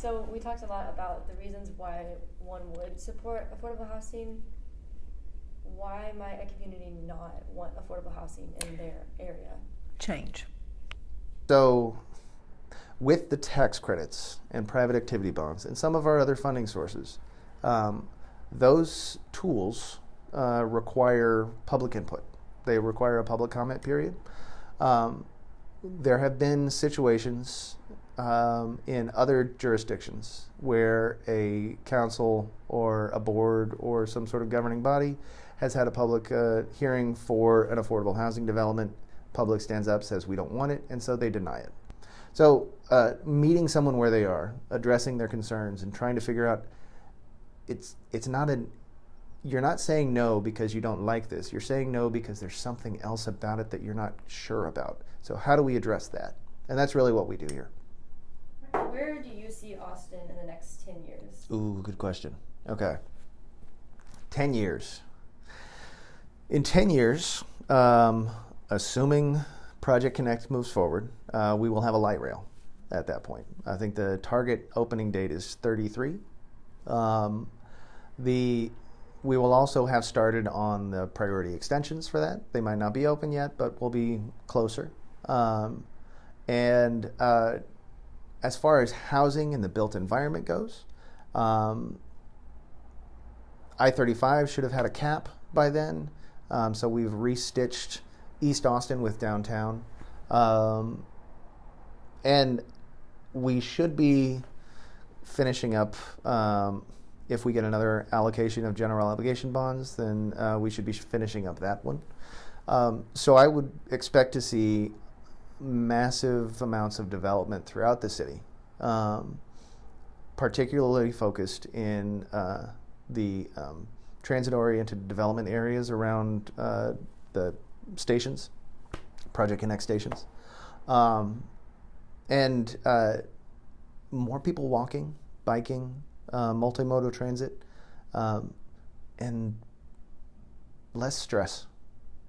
So we talked a lot about the reasons why one would support affordable housing. Why might a community not want affordable housing in their area? Change. So, with the tax credits and private activity bonds and some of our other funding sources, those tools require public input. They require a public comment period. There have been situations in other jurisdictions where a council or a board or some sort of governing body has had a public hearing for an affordable housing development. Public stands up, says we don't want it, and so they deny it. So meeting someone where they are, addressing their concerns, and trying to figure out, it's not you're not saying no because you don't like this. You're saying no because there's something else about it that you're not sure about. So how do we address that? And that's really what we do here. Where do you see Austin in the next 10 years? Ooh, good question. Okay. 10 years. In 10 years, assuming Project Connect moves forward, we will have a light rail at that point. I think the target opening date is 33. We will also have started on the priority extensions for that. They might not be open yet, but we'll be closer. And as far as housing and the built environment goes, I-35 should have had a cap by then. So we've restitched East Austin with downtown. And we should be finishing up, if we get another allocation of general obligation bonds, then we should be finishing up that one. So I would expect to see massive amounts of development throughout the city, particularly focused in the transit-oriented development areas around the stations, Project Connect stations, and more people walking, biking, multimodal transit, and less stress.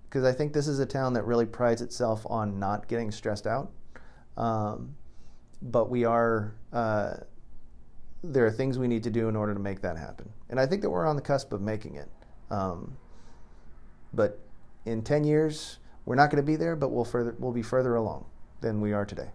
Because I think this is a town that really prides itself on not getting stressed out. But we are, there are things we need to do in order to make that happen. And I think that we're on the cusp of making it. But in 10 years, we're not going to be there, but we'll be further along than we are today.